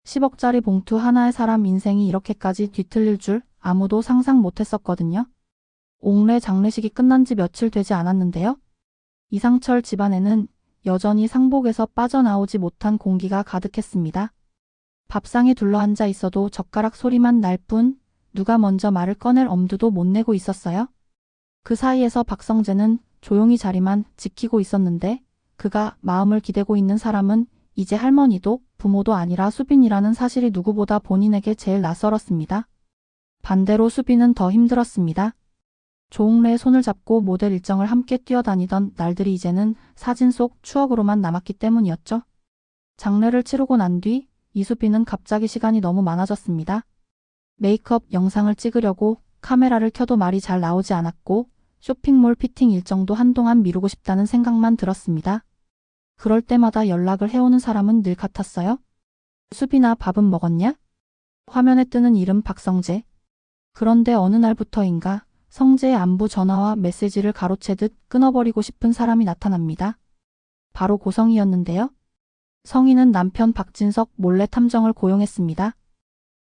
10억짜리 봉투 하나에 사람 인생이 이렇게까지 뒤틀릴 줄 아무도 상상 못했었거든요. 옥내 장례식이 끝난 지 며칠 되지 않았는데요. 이상철 집안에는 여전히 상복에서 빠져나오지 못한 공기가 가득했습니다. 밥상에 둘러앉아 있어도 젓가락 소리만 날 뿐 누가 먼저 말을 꺼낼 엄두도 못 내고 있었어요. 그 사이에서 박성재는 조용히 자리만 지키고 있었는데 그가 마음을 기대고 있는 사람은 이제 할머니도 부모도 아니라 수빈이라는 사실이 누구보다 본인에게 제일 낯설었습니다. 반대로 수빈은 더 힘들었습니다. 조옥래의 손을 잡고 모델 일정을 함께 뛰어다니던 날들이 이제는 사진 속 추억으로만 남았기 때문이었죠. 장례를 치르고 난 뒤 이수빈은 갑자기 시간이 너무 많아졌습니다. 메이크업 영상을 찍으려고 카메라를 켜도 말이 잘 나오지 않았고 쇼핑몰 피팅 일정도 한동안 미루고 싶다는 생각만 들었습니다. 그럴 때마다 연락을 해오는 사람은 늘 같았어요. 수빈아, 밥은 먹었냐? 화면에 뜨는 이름 박성재. 그런데 어느 날부터인가 성재의 안부 전화와 메시지를 가로채듯 끊어버리고 싶은 사람이 나타납니다. 바로 고성이었는데요. 성희는 남편 박진석 몰래 탐정을 고용했습니다.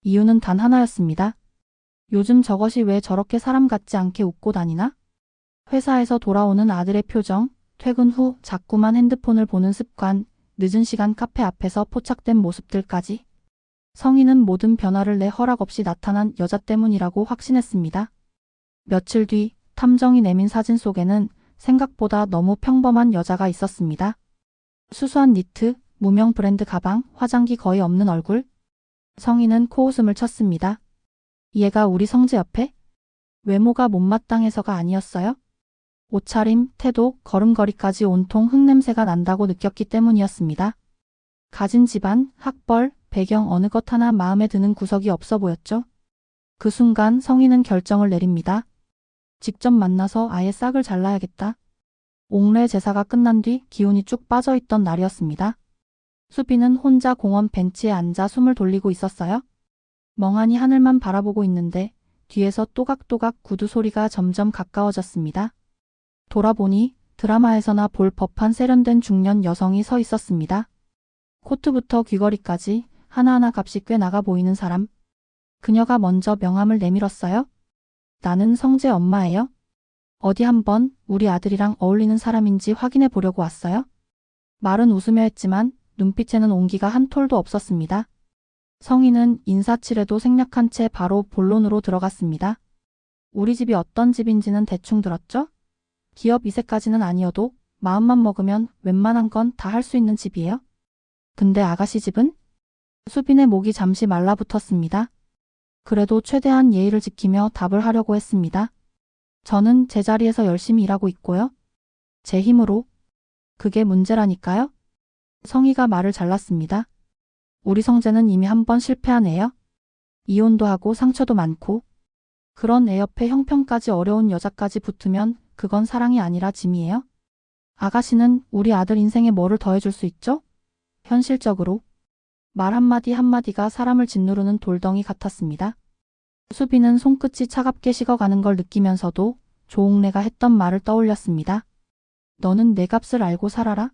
이유는 단 하나였습니다. 요즘 저것이 왜 저렇게 사람 같지 않게 웃고 다니나? 회사에서 돌아오는 아들의 표정, 퇴근 후 자꾸만 핸드폰을 보는 습관, 늦은 시간 카페 앞에서 포착된 모습들까지. 성희는 모든 변화를 내 허락 없이 나타난 여자 때문이라고 확신했습니다. 며칠 뒤 탐정이 내민 사진 속에는 생각보다 너무 평범한 여자가 있었습니다. 수수한 니트, 무명 브랜드 가방, 화장기 거의 없는 얼굴. 성희는 코웃음을 쳤습니다. 얘가 우리 성재 옆에? 외모가 못마땅해서가 아니었어요? 옷차림, 태도, 걸음걸이까지 온통 흙냄새가 난다고 느꼈기 때문이었습니다. 가진 집안, 학벌, 배경 어느 것 하나 마음에 드는 구석이 없어 보였죠. 그 순간 성희는 결정을 내립니다. 직접 만나서 아예 싹을 잘라야겠다. 옥례 제사가 끝난 뒤 기운이 쭉 빠져있던 날이었습니다. 수빈은 혼자 공원 벤치에 앉아 숨을 돌리고 있었어요. 멍하니 하늘만 바라보고 있는데 뒤에서 또각또각 구두 소리가 점점 가까워졌습니다. 돌아보니 드라마에서나 볼 법한 세련된 중년 여성이 서 있었습니다. 코트부터 귀걸이까지 하나하나 값이 꽤 나가 보이는 사람. 그녀가 먼저 명함을 내밀었어요. 나는 성재 엄마예요. 어디 한번 우리 아들이랑 어울리는 사람인지 확인해 보려고 왔어요. 말은 웃으며 했지만 눈빛에는 온기가 한 톨도 없었습니다. 성희는 인사치레도 생략한 채 바로 본론으로 들어갔습니다. 우리 집이 어떤 집인지는 대충 들었죠? 기업 2세까지는 아니어도 마음만 먹으면 웬만한 건 다 할 수 있는 집이에요. 근데 아가씨 집은? 수빈의 목이 잠시 말라붙었습니다. 그래도 최대한 예의를 지키며 답을 하려고 했습니다. 저는 제 자리에서 열심히 일하고 있고요. 제 힘으로. 그게 문제라니까요. 성희가 말을 잘랐습니다. 우리 성재는 이미 한 번 실패한 애요. 이혼도 하고 상처도 많고. 그런 애 옆에 형편까지 어려운 여자까지 붙으면 그건 사랑이 아니라 짐이에요. 아가씨는 우리 아들 인생에 뭐를 더해줄 수 있죠? 현실적으로. 말 한마디 한마디가 사람을 짓누르는 돌덩이 같았습니다. 수빈은 손끝이 차갑게 식어가는 걸 느끼면서도 조옥래가 했던 말을 떠올렸습니다. 너는 내 값을 알고 살아라.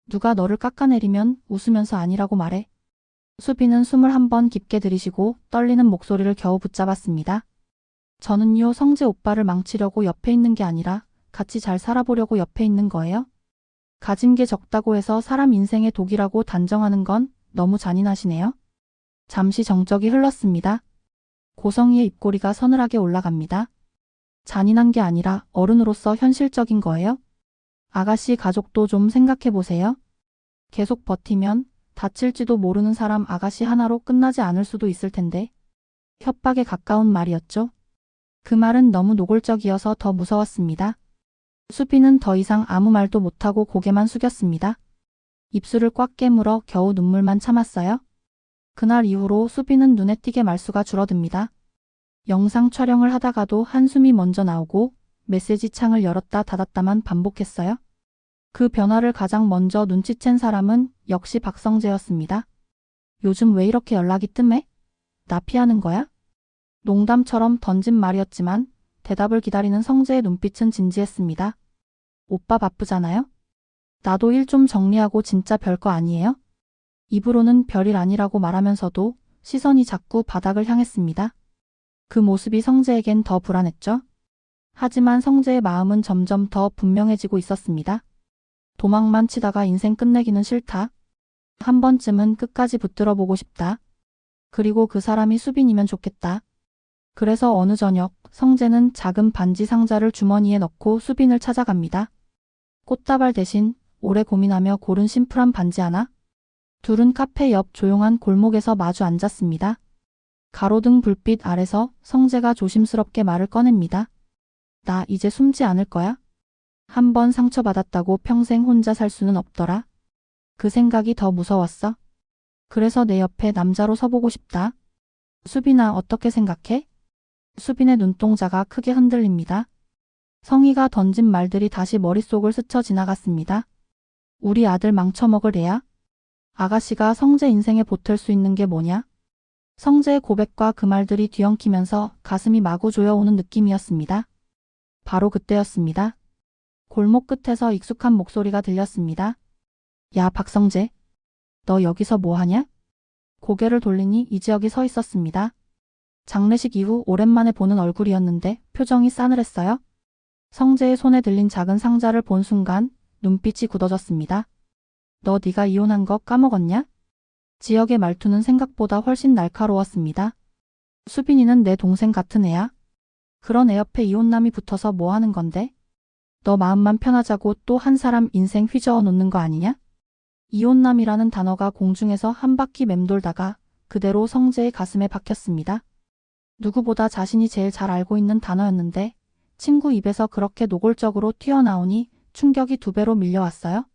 누가 너를 깎아내리면 웃으면서 아니라고 말해. 수빈은 숨을 한 번 깊게 들이쉬고 떨리는 목소리를 겨우 붙잡았습니다. 저는요, 성재 오빠를 망치려고 옆에 있는 게 아니라 같이 잘 살아보려고 옆에 있는 거예요. 가진 게 적다고 해서 사람 인생의 독이라고 단정하는 건 너무 잔인하시네요. 잠시 정적이 흘렀습니다. 고성희의 입꼬리가 서늘하게 올라갑니다. 잔인한 게 아니라 어른으로서 현실적인 거예요. 아가씨 가족도 좀 생각해 보세요. 계속 버티면 다칠지도 모르는 사람 아가씨 하나로 끝나지 않을 수도 있을 텐데. 협박에 가까운 말이었죠. 그 말은 너무 노골적이어서 더 무서웠습니다. 수빈은 더 이상 아무 말도 못하고 고개만 숙였습니다. 입술을 꽉 깨물어 겨우 눈물만 참았어요. 그날 이후로 수빈은 눈에 띄게 말수가 줄어듭니다. 영상 촬영을 하다가도 한숨이 먼저 나오고 메시지 창을 열었다 닫았다만 반복했어요. 그 변화를 가장 먼저 눈치챈 사람은 역시 박성재였습니다. 요즘 왜 이렇게 연락이 뜸해? 나 피하는 거야? 농담처럼 던진 말이었지만 대답을 기다리는 성재의 눈빛은 진지했습니다. 오빠 바쁘잖아요? 나도 일 좀 정리하고 진짜 별거 아니에요? 입으로는 별일 아니라고 말하면서도 시선이 자꾸 바닥을 향했습니다. 그 모습이 성재에겐 더 불안했죠. 하지만 성재의 마음은 점점 더 분명해지고 있었습니다. 도망만 치다가 인생 끝내기는 싫다. 한 번쯤은 끝까지 붙들어 보고 싶다. 그리고 그 사람이 수빈이면 좋겠다. 그래서 어느 저녁 성재는 작은 반지 상자를 주머니에 넣고 수빈을 찾아갑니다. 꽃다발 대신 오래 고민하며 고른 심플한 반지 하나. 둘은 카페 옆 조용한 골목에서 마주 앉았습니다. 가로등 불빛 아래서 성재가 조심스럽게 말을 꺼냅니다. 나 이제 숨지 않을 거야. 한 번 상처받았다고 평생 혼자 살 수는 없더라. 그 생각이 더 무서웠어. 그래서 내 옆에 남자로 서보고 싶다. 수빈아, 어떻게 생각해? 수빈의 눈동자가 크게 흔들립니다. 성희가 던진 말들이 다시 머릿속을 스쳐 지나갔습니다. 우리 아들 망쳐먹을 애야? 아가씨가 성재 인생에 보탤 수 있는 게 뭐냐? 성재의 고백과 그 말들이 뒤엉키면서 가슴이 마구 조여오는 느낌이었습니다. 바로 그때였습니다. 골목 끝에서 익숙한 목소리가 들렸습니다. 야, 박성재. 너 여기서 뭐 하냐? 고개를 돌리니 이지혁이 서 있었습니다. 장례식 이후 오랜만에 보는 얼굴이었는데 표정이 싸늘했어요. 성재의 손에 들린 작은 상자를 본 순간 눈빛이 굳어졌습니다. 너 네가 이혼한 거 까먹었냐? 지혁의 말투는 생각보다 훨씬 날카로웠습니다. 수빈이는 내 동생 같은 애야. 그런 애 옆에 이혼남이 붙어서 뭐 하는 건데? 너 마음만 편하자고 또 한 사람 인생 휘저어 놓는 거 아니냐? 이혼남이라는 단어가 공중에서 한 바퀴 맴돌다가 그대로 성재의 가슴에 박혔습니다. 누구보다 자신이 제일 잘 알고 있는 단어였는데 친구 입에서 그렇게 노골적으로 튀어나오니 충격이 2배로 밀려왔어요.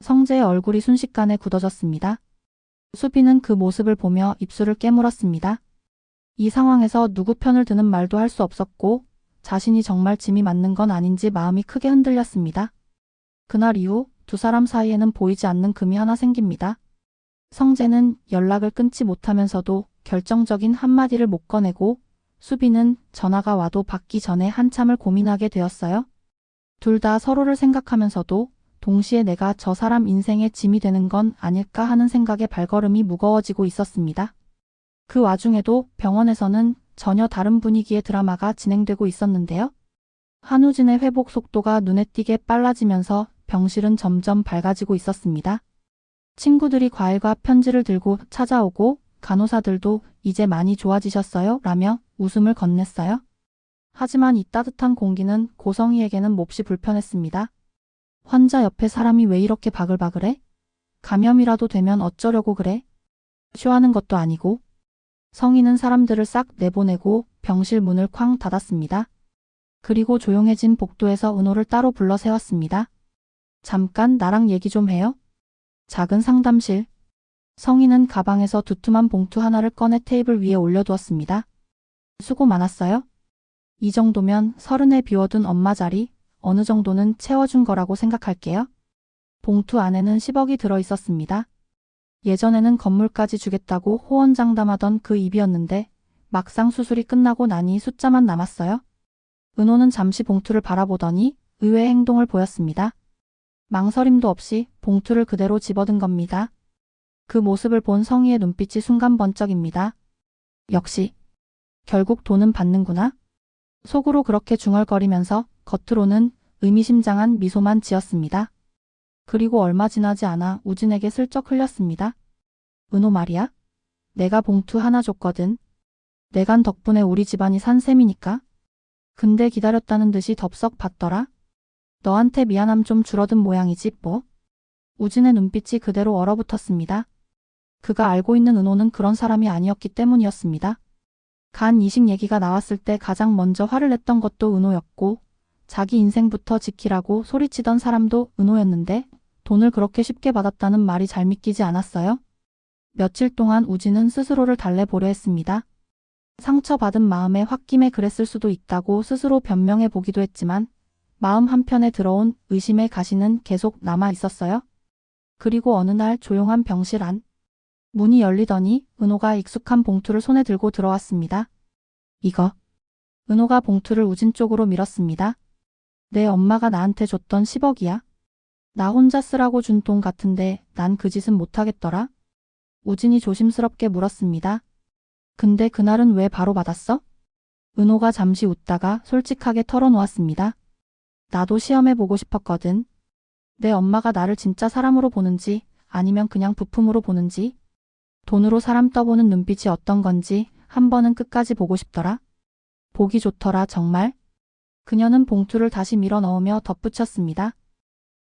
성재의 얼굴이 순식간에 굳어졌습니다. 수빈은 그 모습을 보며 입술을 깨물었습니다. 이 상황에서 누구 편을 드는 말도 할 수 없었고 자신이 정말 짐이 맞는 건 아닌지 마음이 크게 흔들렸습니다. 그날 이후 두 사람 사이에는 보이지 않는 금이 하나 생깁니다. 성재는 연락을 끊지 못하면서도 결정적인 한마디를 못 꺼내고 수빈은 전화가 와도 받기 전에 한참을 고민하게 되었어요. 둘 다 서로를 생각하면서도 동시에 내가 저 사람 인생의 짐이 되는 건 아닐까 하는 생각에 발걸음이 무거워지고 있었습니다. 그 와중에도 병원에서는 전혀 다른 분위기의 드라마가 진행되고 있었는데요. 한우진의 회복 속도가 눈에 띄게 빨라지면서 병실은 점점 밝아지고 있었습니다. 친구들이 과일과 편지를 들고 찾아오고 간호사들도 이제 많이 좋아지셨어요? 라며 웃음을 건넸어요. 하지만 이 따뜻한 공기는 고성희에게는 몹시 불편했습니다. 환자 옆에 사람이 왜 이렇게 바글바글해? 감염이라도 되면 어쩌려고 그래? 쉬하는 것도 아니고. 성희는 사람들을 싹 내보내고 병실 문을 쾅 닫았습니다. 그리고 조용해진 복도에서 은호를 따로 불러 세웠습니다. 잠깐 나랑 얘기 좀 해요. 작은 상담실. 성희는 가방에서 두툼한 봉투 하나를 꺼내 테이블 위에 올려두었습니다. 수고 많았어요. 이 정도면 30에 비워둔 엄마 자리 어느 정도는 채워준 거라고 생각할게요. 봉투 안에는 10억이 들어 있었습니다. 예전에는 건물까지 주겠다고 호언장담하던 그 입이었는데 막상 수술이 끝나고 나니 숫자만 남았어요. 은호는 잠시 봉투를 바라보더니 의외의 행동을 보였습니다. 망설임도 없이 봉투를 그대로 집어든 겁니다. 그 모습을 본 성희의 눈빛이 순간 번쩍입니다. 역시 결국 돈은 받는구나. 속으로 그렇게 중얼거리면서 겉으로는 의미심장한 미소만 지었습니다. 그리고 얼마 지나지 않아 우진에게 슬쩍 흘렸습니다. 은호 말이야. 내가 봉투 하나 줬거든. 내간 덕분에 우리 집안이 산 셈이니까. 근데 기다렸다는 듯이 덥석 받더라. 너한테 미안함 좀 줄어든 모양이지 뭐. 우진의 눈빛이 그대로 얼어붙었습니다. 그가 알고 있는 은호는 그런 사람이 아니었기 때문이었습니다. 간 이식 얘기가 나왔을 때 가장 먼저 화를 냈던 것도 은호였고 자기 인생부터 지키라고 소리치던 사람도 은호였는데 돈을 그렇게 쉽게 받았다는 말이 잘 믿기지 않았어요. 며칠 동안 우진은 스스로를 달래보려 했습니다. 상처받은 마음에 홧김에 그랬을 수도 있다고 스스로 변명해 보기도 했지만 마음 한편에 들어온 의심의 가시는 계속 남아 있었어요. 그리고 어느 날 조용한 병실 안. 문이 열리더니 은호가 익숙한 봉투를 손에 들고 들어왔습니다. 이거. 은호가 봉투를 우진 쪽으로 밀었습니다. 내 엄마가 나한테 줬던 10억이야. 나 혼자 쓰라고 준 돈 같은데 난 그 짓은 못하겠더라. 우진이 조심스럽게 물었습니다. 근데 그날은 왜 바로 받았어? 은호가 잠시 웃다가 솔직하게 털어놓았습니다. 나도 시험해보고 싶었거든. 내 엄마가 나를 진짜 사람으로 보는지 아니면 그냥 부품으로 보는지, 돈으로 사람 떠보는 눈빛이 어떤 건지 한 번은 끝까지 보고 싶더라. 보기 좋더라 정말. 그녀는 봉투를 다시 밀어 넣으며 덧붙였습니다.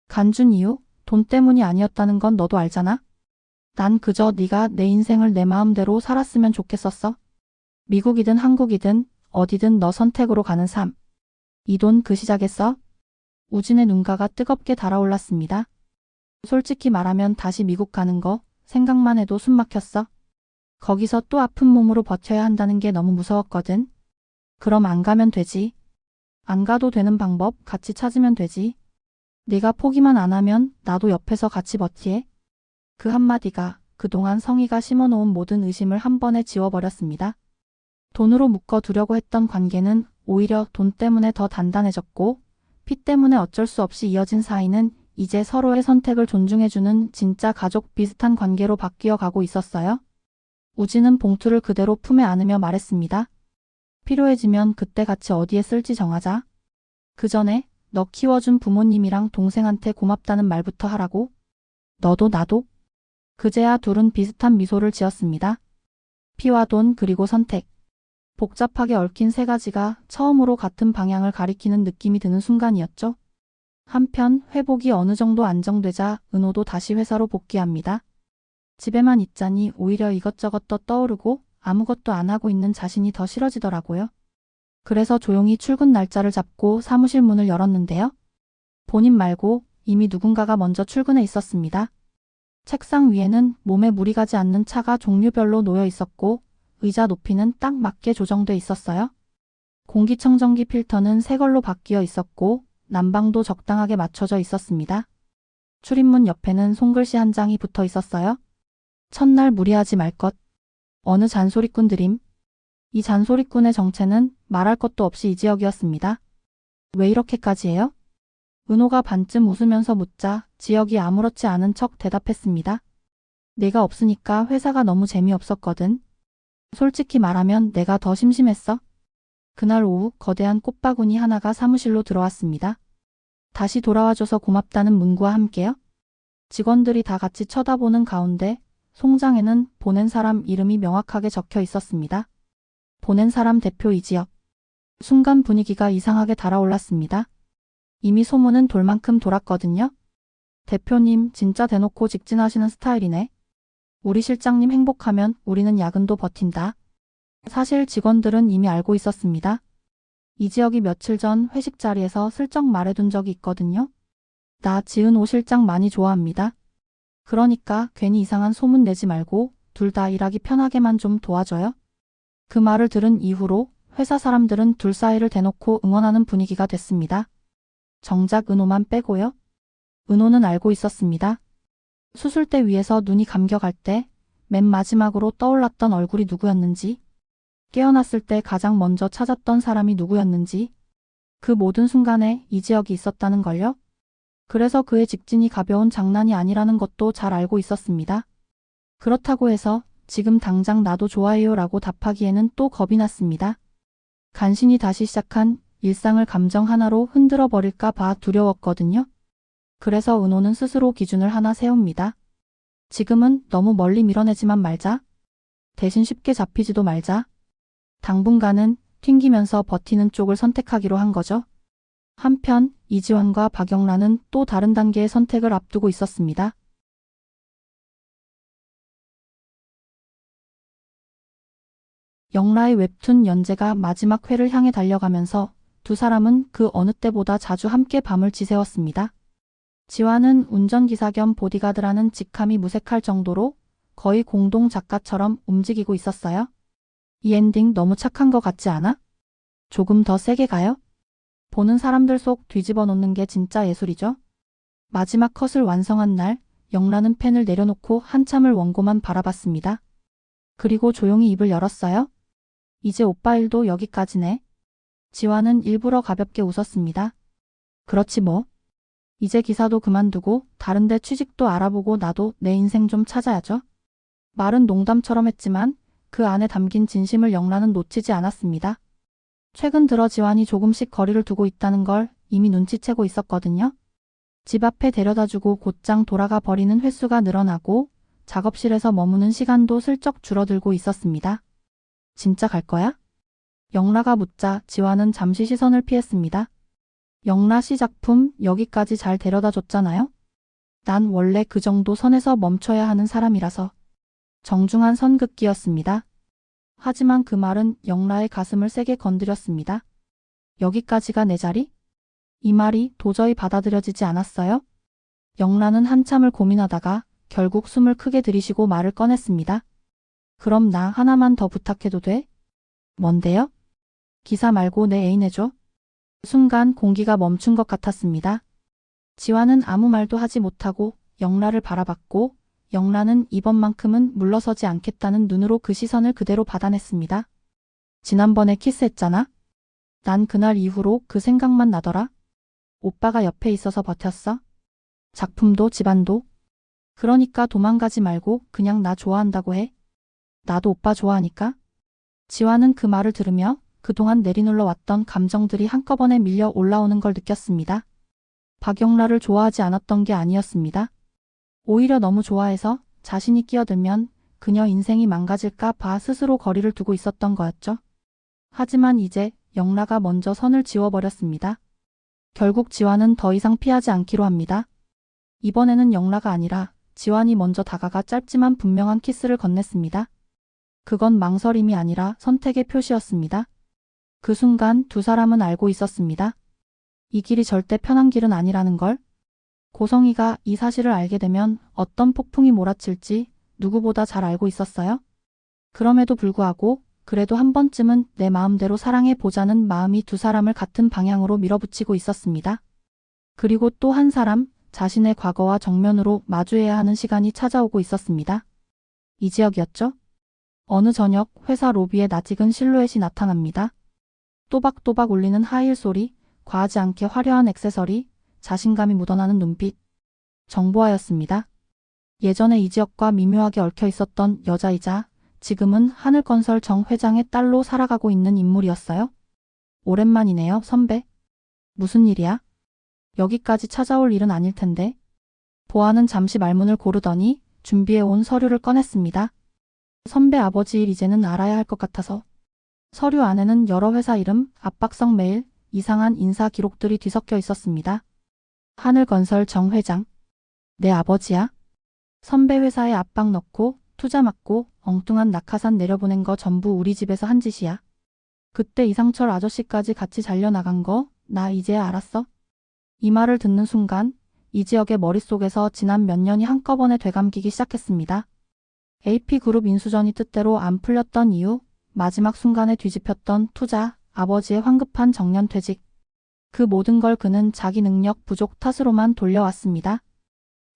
간준 이유? 돈 때문이 아니었다는 건 너도 알잖아? 난 그저 네가 내 인생을 내 마음대로 살았으면 좋겠었어. 미국이든 한국이든 어디든 너 선택으로 가는 삶. 이 돈 그 시작했어? 우진의 눈가가 뜨겁게 달아올랐습니다. 솔직히 말하면 다시 미국 가는 거 생각만 해도 숨 막혔어. 거기서 또 아픈 몸으로 버텨야 한다는 게 너무 무서웠거든. 그럼 안 가면 되지. 안 가도 되는 방법 같이 찾으면 되지. 네가 포기만 안 하면 나도 옆에서 같이 버티해. 그 한마디가 그동안 성희가 심어놓은 모든 의심을 한 번에 지워버렸습니다. 돈으로 묶어두려고 했던 관계는 오히려 돈 때문에 더 단단해졌고, 피 때문에 어쩔 수 없이 이어진 사이는 이제 서로의 선택을 존중해주는 진짜 가족 비슷한 관계로 바뀌어 가고 있었어요. 우진은 봉투를 그대로 품에 안으며 말했습니다. 필요해지면 그때 같이 어디에 쓸지 정하자. 그 전에 너 키워준 부모님이랑 동생한테 고맙다는 말부터 하라고. 너도 나도. 그제야 둘은 비슷한 미소를 지었습니다. 피와 돈 그리고 선택. 복잡하게 얽힌 세 가지가 처음으로 같은 방향을 가리키는 느낌이 드는 순간이었죠. 한편 회복이 어느 정도 안정되자 은호도 다시 회사로 복귀합니다. 집에만 있자니 오히려 이것저것 더 떠오르고 아무것도 안 하고 있는 자신이 더 싫어지더라고요. 그래서 조용히 출근 날짜를 잡고 사무실 문을 열었는데요. 본인 말고 이미 누군가가 먼저 출근해 있었습니다. 책상 위에는 몸에 무리 가지 않는 차가 종류별로 놓여 있었고 의자 높이는 딱 맞게 조정돼 있었어요. 공기청정기 필터는 새 걸로 바뀌어 있었고 난방도 적당하게 맞춰져 있었습니다. 출입문 옆에는 손글씨 한 장이 붙어 있었어요. 첫날 무리하지 말 것. 어느 잔소리꾼 드림. 이 잔소리꾼의 정체는 말할 것도 없이 이 지역이었습니다. 왜 이렇게까지 해요? 은호가 반쯤 웃으면서 묻자 지역이 아무렇지 않은 척 대답했습니다. 내가 없으니까 회사가 너무 재미없었거든. 솔직히 말하면 내가 더 심심했어. 그날 오후 거대한 꽃바구니 하나가 사무실로 들어왔습니다. 다시 돌아와줘서 고맙다는 문구와 함께요. 직원들이 다 같이 쳐다보는 가운데 송장에는 보낸 사람 이름이 명확하게 적혀 있었습니다. 보낸 사람 대표 이지혁. 순간 분위기가 이상하게 달아올랐습니다. 이미 소문은 돌만큼 돌았거든요. 대표님 진짜 대놓고 직진하시는 스타일이네. 우리 실장님 행복하면 우리는 야근도 버틴다. 사실 직원들은 이미 알고 있었습니다. 이지혁이 며칠 전 회식 자리에서 슬쩍 말해둔 적이 있거든요. 나 지은호 실장 많이 좋아합니다. 그러니까 괜히 이상한 소문 내지 말고 둘 다 일하기 편하게만 좀 도와줘요. 그 말을 들은 이후로 회사 사람들은 둘 사이를 대놓고 응원하는 분위기가 됐습니다. 정작 은호만 빼고요. 은호는 알고 있었습니다. 수술대 위에서 눈이 감겨갈 때 맨 마지막으로 떠올랐던 얼굴이 누구였는지, 깨어났을 때 가장 먼저 찾았던 사람이 누구였는지, 그 모든 순간에 이지혁이 있었다는 걸요. 그래서 그의 직진이 가벼운 장난이 아니라는 것도 잘 알고 있었습니다. 그렇다고 해서 지금 당장 나도 좋아해요 라고 답하기에는 또 겁이 났습니다. 간신히 다시 시작한 일상을 감정 하나로 흔들어 버릴까 봐 두려웠거든요. 그래서 은호는 스스로 기준을 하나 세웁니다. 지금은 너무 멀리 밀어내지만 말자. 대신 쉽게 잡히지도 말자. 당분간은 튕기면서 버티는 쪽을 선택하기로 한 거죠. 한편 이지환과 박영란은 또 다른 단계의 선택을 앞두고 있었습니다. 영라의 웹툰 연재가 마지막 회를 향해 달려가면서 두 사람은 그 어느 때보다 자주 함께 밤을 지새웠습니다. 지환은 운전기사 겸 보디가드라는 직함이 무색할 정도로 거의 공동 작가처럼 움직이고 있었어요. 이 엔딩 너무 착한 것 같지 않아? 조금 더 세게 가요? 보는 사람들 속 뒤집어 놓는 게 진짜 예술이죠. 마지막 컷을 완성한 날, 영란은 펜을 내려놓고 한참을 원고만 바라봤습니다. 그리고 조용히 입을 열었어요. 이제 오빠 일도 여기까지네. 지환은 일부러 가볍게 웃었습니다. 그렇지 뭐. 이제 기사도 그만두고 다른 데 취직도 알아보고 나도 내 인생 좀 찾아야죠. 말은 농담처럼 했지만 그 안에 담긴 진심을 영란은 놓치지 않았습니다. 최근 들어 지환이 조금씩 거리를 두고 있다는 걸 이미 눈치채고 있었거든요. 집 앞에 데려다주고 곧장 돌아가 버리는 횟수가 늘어나고 작업실에서 머무는 시간도 슬쩍 줄어들고 있었습니다. 진짜 갈 거야? 영라가 묻자 지환은 잠시 시선을 피했습니다. 영라 씨 작품 여기까지 잘 데려다 줬잖아요? 난 원래 그 정도 선에서 멈춰야 하는 사람이라서. 정중한 선긋기였습니다. 하지만 그 말은 영라의 가슴을 세게 건드렸습니다. 여기까지가 내 자리? 이 말이 도저히 받아들여지지 않았어요. 영라는 한참을 고민하다가 결국 숨을 크게 들이쉬고 말을 꺼냈습니다. 그럼 나 하나만 더 부탁해도 돼? 뭔데요? 기사 말고 내 애인 해줘. 순간 공기가 멈춘 것 같았습니다. 지환은 아무 말도 하지 못하고 영라를 바라봤고 영라는 이번만큼은 물러서지 않겠다는 눈으로 그 시선을 그대로 받아냈습니다. 지난번에 키스했잖아? 난 그날 이후로 그 생각만 나더라. 오빠가 옆에 있어서 버텼어. 작품도 집안도. 그러니까 도망가지 말고 그냥 나 좋아한다고 해. 나도 오빠 좋아하니까. 지환은 그 말을 들으며 그동안 내리눌러 왔던 감정들이 한꺼번에 밀려 올라오는 걸 느꼈습니다. 박영라를 좋아하지 않았던 게 아니었습니다. 오히려 너무 좋아해서 자신이 끼어들면 그녀 인생이 망가질까 봐 스스로 거리를 두고 있었던 거였죠. 하지만 이제 영라가 먼저 선을 지워버렸습니다. 결국 지환은 더 이상 피하지 않기로 합니다. 이번에는 영라가 아니라 지환이 먼저 다가가 짧지만 분명한 키스를 건넸습니다. 그건 망설임이 아니라 선택의 표시였습니다. 그 순간 두 사람은 알고 있었습니다. 이 길이 절대 편한 길은 아니라는 걸. 고성이가 이 사실을 알게 되면 어떤 폭풍이 몰아칠지 누구보다 잘 알고 있었어요. 그럼에도 불구하고 그래도 한 번쯤은 내 마음대로 사랑해 보자는 마음이 두 사람을 같은 방향으로 밀어붙이고 있었습니다. 그리고 또 한 사람, 자신의 과거와 정면으로 마주해야 하는 시간이 찾아오고 있었습니다. 이지혁이었죠? 어느 저녁 회사 로비에 낯익은 실루엣이 나타납니다. 또박또박 울리는 하이힐 소리, 과하지 않게 화려한 액세서리, 자신감이 묻어나는 눈빛. 정보아였습니다. 예전에 이지혁과 미묘하게 얽혀 있었던 여자이자 지금은 하늘건설 정 회장의 딸로 살아가고 있는 인물이었어요. 오랜만이네요, 선배. 무슨 일이야? 여기까지 찾아올 일은 아닐 텐데. 보아는 잠시 말문을 고르더니 준비해온 서류를 꺼냈습니다. 선배 아버지 일 이제는 알아야 할 것 같아서. 서류 안에는 여러 회사 이름, 압박성 메일, 이상한 인사 기록들이 뒤섞여 있었습니다. 하늘건설 정 회장. 내 아버지야? 선배 회사에 압박 넣고 투자 막고 엉뚱한 낙하산 내려보낸 거 전부 우리 집에서 한 짓이야. 그때 이상철 아저씨까지 같이 잘려나간 거 나 이제야 알았어. 이 말을 듣는 순간 이지혁의 머릿속에서 지난 몇 년이 한꺼번에 되감기기 시작했습니다. AP그룹 인수전이 뜻대로 안 풀렸던 이유, 마지막 순간에 뒤집혔던 투자, 아버지의 황급한 정년퇴직. 그 모든 걸 그는 자기 능력 부족 탓으로만 돌려왔습니다.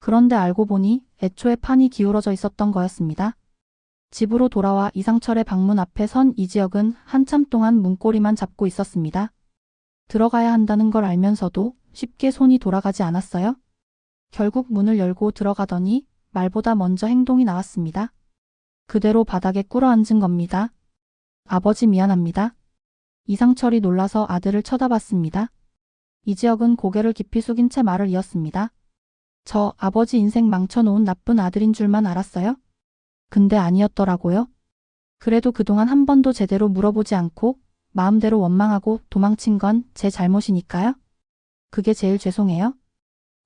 그런데 알고 보니 애초에 판이 기울어져 있었던 거였습니다. 집으로 돌아와 이상철의 방문 앞에 선 이지혁은 한참 동안 문고리만 잡고 있었습니다. 들어가야 한다는 걸 알면서도 쉽게 손이 돌아가지 않았어요. 결국 문을 열고 들어가더니 말보다 먼저 행동이 나왔습니다. 그대로 바닥에 꿇어앉은 겁니다. 아버지 미안합니다. 이상철이 놀라서 아들을 쳐다봤습니다. 이지혁은 고개를 깊이 숙인 채 말을 이었습니다. 저 아버지 인생 망쳐놓은 나쁜 아들인 줄만 알았어요? 근데 아니었더라고요. 그래도 그동안 한 번도 제대로 물어보지 않고 마음대로 원망하고 도망친 건 제 잘못이니까요. 그게 제일 죄송해요.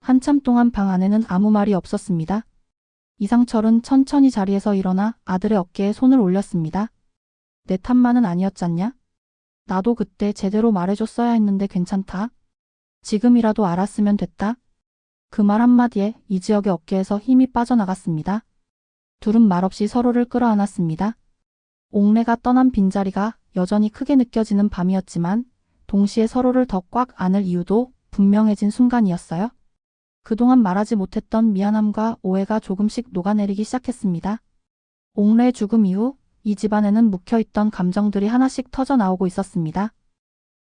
한참 동안 방 안에는 아무 말이 없었습니다. 이상철은 천천히 자리에서 일어나 아들의 어깨에 손을 올렸습니다. 내 탓만은 아니었잖냐? 나도 그때 제대로 말해줬어야 했는데 괜찮다. 지금이라도 알았으면 됐다. 그 말 한마디에 이지혁의 어깨에서 힘이 빠져나갔습니다. 둘은 말없이 서로를 끌어안았습니다. 옥내가 떠난 빈자리가 여전히 크게 느껴지는 밤이었지만 동시에 서로를 더 꽉 안을 이유도 분명해진 순간이었어요. 그동안 말하지 못했던 미안함과 오해가 조금씩 녹아내리기 시작했습니다. 옥래의 죽음 이후 이 집안에는 묵혀있던 감정들이 하나씩 터져 나오고 있었습니다.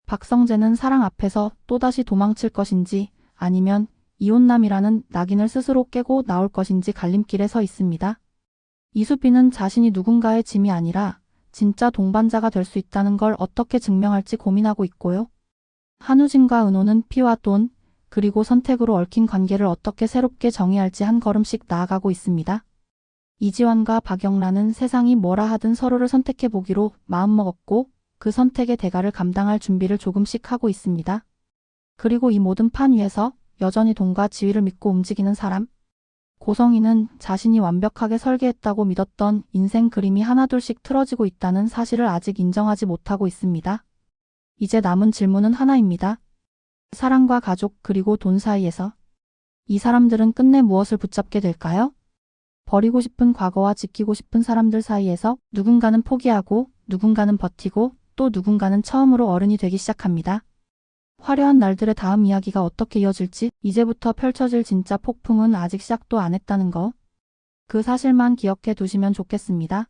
박성재는 사랑 앞에서 또다시 도망칠 것인지 아니면 이혼남이라는 낙인을 스스로 깨고 나올 것인지 갈림길에 서 있습니다. 이수빈은 자신이 누군가의 짐이 아니라 진짜 동반자가 될 수 있다는 걸 어떻게 증명할지 고민하고 있고요. 한우진과 은호는 피와 돈, 그리고 선택으로 얽힌 관계를 어떻게 새롭게 정의할지 한 걸음씩 나아가고 있습니다. 이지환과 박영란은 세상이 뭐라 하든 서로를 선택해보기로 마음먹었고 그 선택의 대가를 감당할 준비를 조금씩 하고 있습니다. 그리고 이 모든 판 위에서 여전히 돈과 지위를 믿고 움직이는 사람. 고성이는 자신이 완벽하게 설계했다고 믿었던 인생 그림이 하나둘씩 틀어지고 있다는 사실을 아직 인정하지 못하고 있습니다. 이제 남은 질문은 하나입니다. 사랑과 가족 그리고 돈 사이에서 이 사람들은 끝내 무엇을 붙잡게 될까요? 버리고 싶은 과거와 지키고 싶은 사람들 사이에서 누군가는 포기하고 누군가는 버티고 또 누군가는 처음으로 어른이 되기 시작합니다. 화려한 날들의 다음 이야기가 어떻게 이어질지 이제부터 펼쳐질 진짜 폭풍은 아직 시작도 안 했다는 거. 그 사실만 기억해 두시면 좋겠습니다.